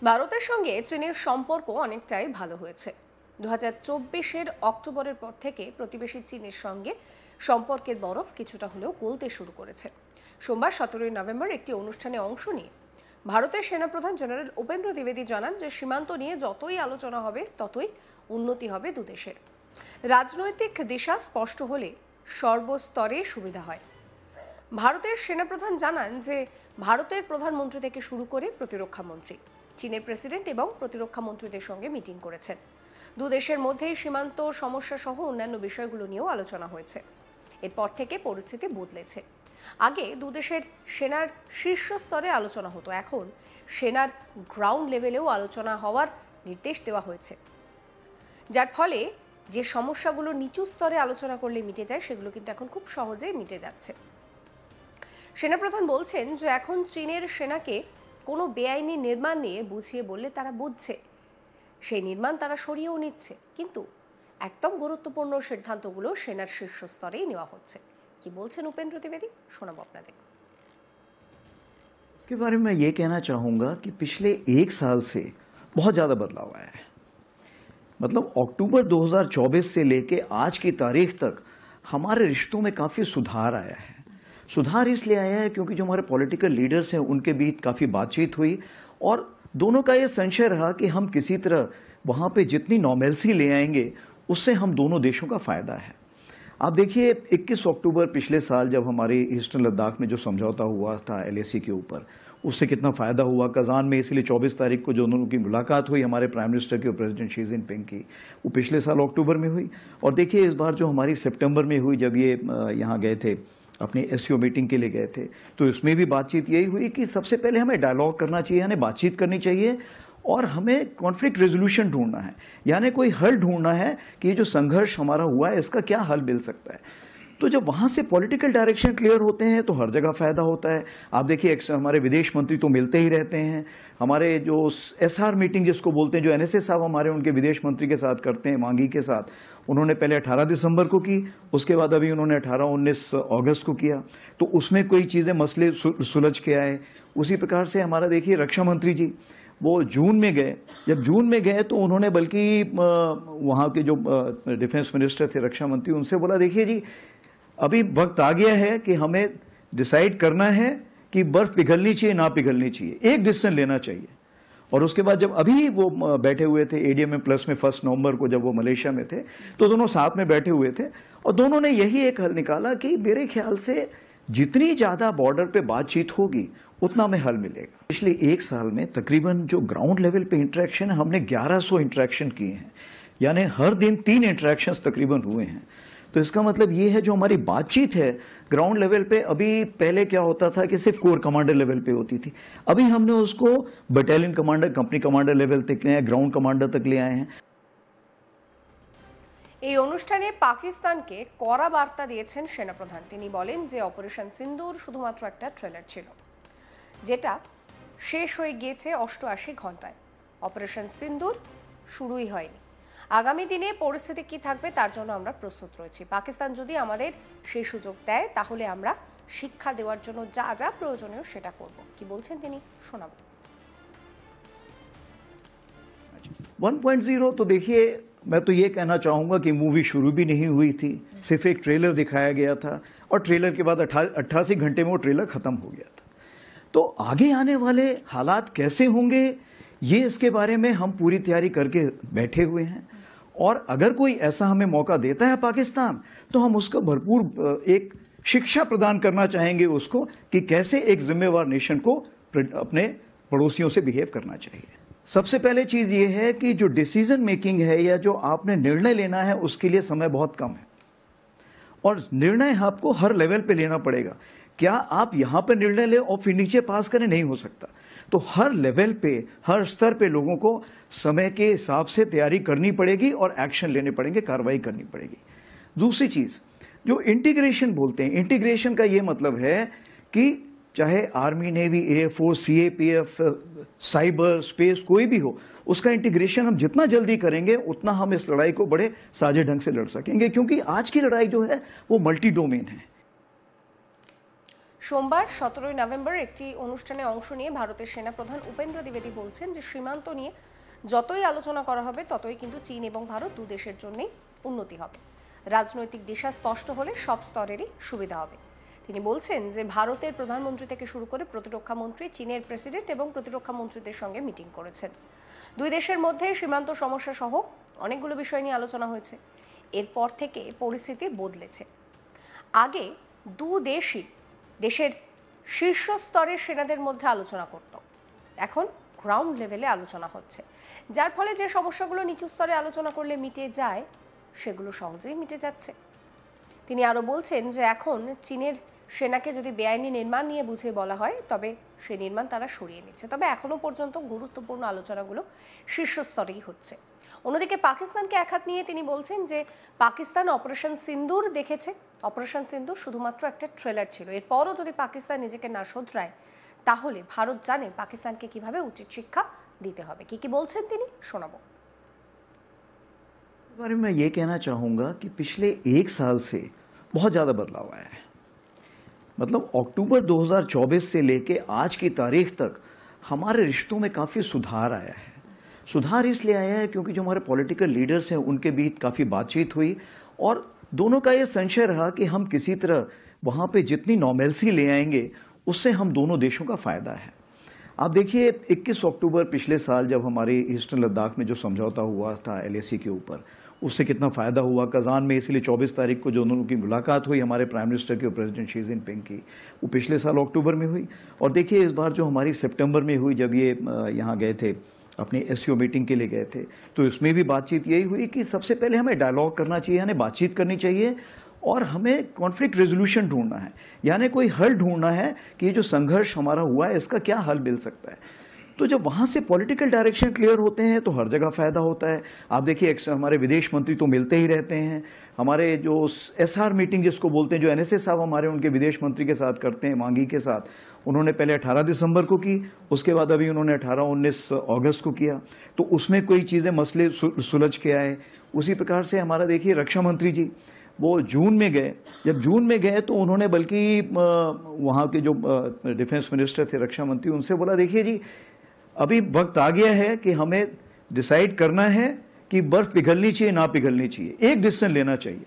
ভারতের সঙ্গে চীনের সম্পর্ক অনেকটাই ভালো হয়েছে। 2024-এর অক্টোবরের পর থেকে প্রতিবেশী চীনের সঙ্গে সম্পর্কের বরফ কিছুটা হলেও গলতে শুরু করেছে। সোমবার 17 নভেম্বর একটি অনুষ্ঠানে অংশ নিয়ে ভারতের সেনাপ্রধান জেনারেল উপেন্দ্র দ্বিবেদী জানান যে সীমান্ত নিয়ে যতই আলোচনা হবে ততই উন্নতি হবে দুদেশের। রাজনৈতিক দিশা স্পষ্ট হলে সর্বস্তরে সুবিধা হয়। ভারতের সেনাপ্রধান জানান যে ভারতের প্রধানমন্ত্রী থেকে শুরু করে প্রতিরক্ষা মন্ত্রী চীনের প্রেসিডেন্ট এবং প্রতিরক্ষা মন্ত্রীদের সঙ্গে মিটিং করেছেন। দুদেশের মধ্যেই সীমান্ত সমস্যা সহ অন্যান্য বিষয়গুলো নিয়েও আলোচনা হয়েছে। এরপর থেকে পরিস্থিতি বদলেছে। আগে দুদেশের সেনার শীর্ষ স্তরে আলোচনা হতো, এখন সেনার গ্রাউন্ড লেভেলেও আলোচনা হওয়ার নির্দেশ দেওয়া হয়েছে, যার ফলে যে সমস্যাগুলো নিচু স্তরে আলোচনা করলে মিটে যায় সেগুলো কিন্তু এখন খুব সহজেই মিটে যাচ্ছে। সেনাপ্রধান বলছেন যে এখন চীনের সেনাকে কোনো বেআইনি নির্মাণ নিয়ে বুঝিয়ে বললে তারা বুঝছে, সেই নির্মাণ তারা সরিয়েও নিচ্ছে, কিন্তু একদম গুরুত্বপূর্ণ সিদ্ধান্তগুলো সেনার শীর্ষ স্তরেই নেওয়া হচ্ছে। কি বলছেন উপেন্দ্র দ্বিবেদী, শোনাবো আপনাদের। इसके बारे में ये कहना चाहूँगा कि पिछले एक साल से बहुत ज़्यादा बदलाव आया है। मतलब अक्टूबर 2024 से लेके आज की तारीख तक हमारे रिश्तों में काफ़ी सुधार आया है। सुधार इसलिए आया है क्योंकि जो हमारे पॉलिटिकल लीडर्स हैं उनके बीच काफ़ी बातचीत हुई और दोनों का ये संशय रहा कि हम किसी तरह वहाँ पे जितनी नॉर्मेल्सी ले आएंगे उससे हम दोनों देशों का फ़ायदा है। आप देखिए 21 अक्टूबर पिछले साल जब हमारे ईस्टर्न लद्दाख में जो समझौता हुआ था LAC के ऊपर, उससे कितना फ़ायदा हुआ। कज़ान में इसलिए 24 तारीख को जो दोनों की मुलाकात हुई हमारे प्राइम मिनिस्टर की और प्रेसिडेंट शी जिनपिंग की, वो पिछले साल अक्टूबर में हुई। और देखिए इस बार जो हमारी सितंबर में हुई जब ये यहाँ गए थे अपनी SCO मीटिंग के लिए गए थे, तो इसमें भी बातचीत यही हुई कि सबसे पहले हमें डायलॉग करना चाहिए, यानी बातचीत करनी चाहिए और हमें कॉन्फ्लिक्ट रेजोल्यूशन ढूंढना है, यानी कोई हल ढूंढना है कि ये जो संघर्ष हमारा हुआ है इसका क्या हल मिल सकता है। तो जब वहाँ से पॉलिटिकल डायरेक्शन क्लियर होते हैं तो हर जगह फ़ायदा होता है। आप देखिए हमारे विदेश मंत्री तो मिलते ही रहते हैं। हमारे जो SR मीटिंग जिसको बोलते हैं, जो NSA साहब हमारे उनके विदेश मंत्री के साथ करते हैं, मांगी के साथ, उन्होंने पहले 18 दिसंबर को की, उसके बाद अभी उन्होंने 18-19 अगस्त को किया, तो उसमें कोई चीज़ें मसले सुलझ के आए। उसी प्रकार से हमारा देखिए रक्षा मंत्री जी वो जून में गए, जब जून में गए तो उन्होंने बल्कि वहाँ के जो डिफेंस मिनिस्टर थे, रक्षा मंत्री, उनसे बोला देखिए जी अभी वक्त आ गया है कि हमें डिसाइड करना है कि बर्फ पिघलनी चाहिए ना पिघलनी चाहिए, एक डिसीजन लेना चाहिए। और उसके बाद जब अभी वो बैठे हुए थे ADMM प्लस में 1 नवंबर को, जब वो मलेशिया में थे, तो दोनों साथ में बैठे हुए थे और दोनों ने यही एक हल निकाला कि मेरे ख्याल से जितनी ज़्यादा बॉर्डर पे बातचीत होगी उतना में हल मिलेगा। पिछले एक साल में तकरीबन जो ग्राउंड लेवल पे इंटरेक्शन है, हमने 1100 इंटरेक्शन किए हैं, यानी हर दिन 3 इंटरेक्शंस तकरीबन हुए हैं। तो इसका मतलब ये है जो हमारी बातचीत है ग्राउंड लेवल पे, अभी पहले क्या होता था कि सिर्फ कोर कमांडर लेवल पे होती थी, अभी हमने उसको battalion commander, company commander level तक ले आए, ग्राउंड कमांडर तक ले आए हैं। এই অনুষ্ঠানে পাকিস্তানকে কড়া বার্তা দিয়েছেন সেনাপ্রধান। তিনি বলেন যে অপারেশন সিন্দুর শুধুমাত্র একটা ট্রেলার ছিল, যেটা শেষ হয়ে গিয়েছে 88 ঘন্টায়। অপারেশন সিন্দুর শুরুই হয়নি। আগামী দিনে পরিস্থিতি কি থাকবে তার জন্য আমরা প্রস্তুত রয়েছি। পাকিস্তান যদি আমাদের সেই সুযোগ দেয় তাহলে আমরা শিক্ষা দেওয়ার জন্য যা যা প্রয়োজনীয় সেটা করব। কি বলছেন তিনি, শোনাবো। 1.0 तो देखिए मैं तो ये कहना चाहूँगा कि मूवी शुरू भी नहीं हुई थी, सिर्फ एक ट्रेलर दिखाया गया था और ट्रेलर के बाद 88 घंटे में वो ट्रेलर ख़त्म हो गया था। तो आगे आने वाले हालात कैसे होंगे ये इसके बारे में हम पूरी तैयारी करके बैठे हुए हैं और अगर कोई ऐसा हमें मौका देता है पाकिस्तान तो हम उसका भरपूर एक शिक्षा प्रदान करना चाहेंगे उसको कि कैसे एक जिम्मेवार नेशन को अपने पड़ोसियों से बिहेव करना चाहिए। सबसे पहले चीज़ ये है कि जो डिसीजन मेकिंग है या जो आपने निर्णय लेना है उसके लिए समय बहुत कम है और निर्णय आपको हर लेवल पे लेना पड़ेगा। क्या आप यहाँ पर निर्णय लें और फिर नीचे पास करें, नहीं हो सकता। तो हर लेवल पे, हर स्तर पे लोगों को समय के हिसाब से तैयारी करनी पड़ेगी और एक्शन लेने पड़ेंगे, कार्रवाई करनी पड़ेगी। दूसरी चीज़ जो इंटीग्रेशन बोलते हैं, इंटीग्रेशन का ये मतलब है कि चाहे army, navy, air force, CAPF, cyber, space, कोई भी हो, उसका इंटीग्रेशन हम जितना जल्दी करेंगे उतना हम इस लड़ाई को बड़े साझे ढंग से लड़ सकेंगे, क्योंकि आज की लड़ाई जो है वो मल्टी डोमेन है। সোমবার 17 নভেম্বর একটি অনুষ্ঠানে অংশ নিয়ে ভারতের সেনাপ্রধান উপেন্দ্র দ্বিবেদী বলছেন যে সীমান্ত নিয়ে যতই আলোচনা করা হবে ততই কিন্তু চীন এবং ভারত দু দেশের জন্যই উন্নতি হবে। রাজনৈতিক দিশা স্পষ্ট হলে সব স্তরেরই সুবিধা হবে। তিনি বলছেন যে ভারতের প্রধানমন্ত্রী থেকে শুরু করে প্রতিরক্ষা মন্ত্রী চীনের প্রেসিডেন্ট এবং প্রতিরক্ষা মন্ত্রীদের সঙ্গে মিটিং করেছেন। দুই দেশের মধ্যে সীমান্ত সমস্যা সহ অনেকগুলো বিষয় নিয়ে আলোচনা হয়েছে। এরপর থেকে পরিস্থিতি বদলেছে। আগে দু দেশই দেশের শীর্ষ স্তরের সেনাদের মধ্যে আলোচনা করত, এখন গ্রাউন্ড লেভেলে আলোচনা হচ্ছে, যার ফলে যে সমস্যাগুলো নিচু স্তরে আলোচনা করলে মিটে যায় সেগুলো সহজেই মিটে যাচ্ছে। তিনি আরও বলছেন যে এখন চীনের সেনাকে যদি বেআইনি নির্মাণ নিয়ে বুঝিয়ে বলা হয় তবে সেই নির্মাণ তারা সরিয়ে নিচ্ছে, তবে এখনও পর্যন্ত গুরুত্বপূর্ণ আলোচনাগুলো শীর্ষ স্তরেই হচ্ছে। অন্যদিকে পাকিস্তানকে একহাত নিয়ে তিনি বলছেন যে পাকিস্তান অপারেশন সিন্দুর দেখেছে, অপারেশন সিন্দুর শুধুমাত্র একটা ট্রেলার ছিল, এরপরও যদি পাকিস্তান নিজেকে না শোধরায় তাহলে ভারত জানে পাকিস্তানকে কিভাবে উচিত শিক্ষা দিতে হবে। কি বলছেন তিনি শোনাবো। बारे में मैं ये कहना चाहूँगा कि पिछले एक साल से बहुत ज़्यादा बदलाव आया है। मतलब अक्टूबर 2024 से लेके आज की तारीख तक हमारे रिश्तों में काफ़ी सुधार आया है। सुधार इसलिए आया है क्योंकि जो हमारे पॉलिटिकल लीडर्स हैं उनके बीच काफ़ी बातचीत हुई और दोनों का ये संशय रहा कि हम किसी तरह वहाँ पे जितनी नॉर्मेल्सी ले आएंगे उससे हम दोनों देशों का फ़ायदा है। आप देखिए 21 अक्टूबर पिछले साल जब हमारे ईस्टर्न लद्दाख में जो समझौता हुआ था LAC के ऊपर, उससे कितना फ़ायदा हुआ। कज़ान में इसलिए 24 तारीख को जो दोनों की मुलाकात हुई हमारे प्राइम मिनिस्टर की और प्रेसिडेंट शी जिनपिंग की, वो पिछले साल अक्टूबर में हुई। और देखिए इस बार जो हमारी सितंबर में हुई जब ये यहाँ गए थे अपनी SCO मीटिंग के लिए गए थे, तो इसमें भी बातचीत यही हुई कि सबसे पहले हमें डायलॉग करना चाहिए, यानी बातचीत करनी चाहिए और हमें कॉन्फ्लिक्ट रेजोल्यूशन ढूंढना है, यानी कोई हल ढूंढना है कि ये जो संघर्ष हमारा हुआ है इसका क्या हल मिल सकता है। तो जब वहाँ से पॉलिटिकल डायरेक्शन क्लियर होते हैं तो हर जगह फ़ायदा होता है। आप देखिए हमारे विदेश मंत्री तो मिलते ही रहते हैं, हमारे जो SR मीटिंग जिसको बोलते हैं, जो NSA साहब हमारे उनके विदेश मंत्री के साथ करते हैं मांगी के साथ, उन्होंने पहले 18 दिसंबर को की, उसके बाद अभी उन्होंने 18-19 अगस्त को किया, तो उसमें कोई चीज़ें मसले सुलझ के आए। उसी प्रकार से हमारा देखिए रक्षा मंत्री जी वो जून में गए, जब जून में गए तो उन्होंने बल्कि वहाँ के जो डिफेंस मिनिस्टर थे रक्षा मंत्री उनसे बोला देखिए जी अभी वक्त आ गया है कि हमें डिसाइड करना है कि बर्फ पिघलनी चाहिए ना पिघलनी चाहिए, एक डिसीजन लेना चाहिए।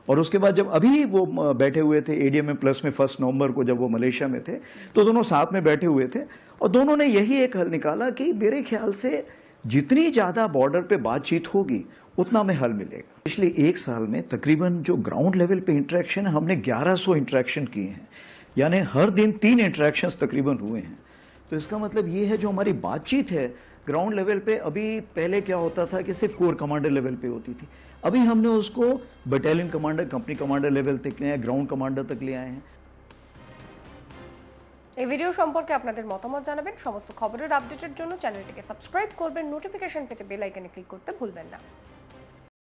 और उसके बाद जब अभी वो बैठे हुए थे ADMM प्लस में 1 नवंबर को जब वो मलेशिया में थे तो दोनों साथ में बैठे हुए थे और दोनों ने यही एक हल निकाला कि मेरे ख्याल से जितनी ज़्यादा बॉर्डर पे बातचीत होगी उतना में हल मिलेगा। पिछले एक साल में तकरीबन जो ग्राउंड लेवल पे इंटरेक्शन है हमने 1100 इंटरेक्शन किए हैं, यानी हर दिन 3 इंटरेक्शंस तकरीबन हुए हैं। तो इसका मतलब ये है जो हमारी बातचीत है ग्राउंड लेवल पे, अभी पहले क्या होता था कि सिर्फ कोर कमांडर लेवल पे होती थी, अभी हमने उसको battalion commander, company commander level तक ले आए, ग्राउंड कमांडर तक ले आए हैं। এই ভিডিও সম্পর্কে আপনাদের মতামত জানাবেন। সমস্ত খবরের আপডেটের জন্য চ্যানেলটিকে সাবস্ক্রাইব করবেন, নোটিফিকেশন পেতে বেল আইকনে ক্লিক করতে ভুলবেন না।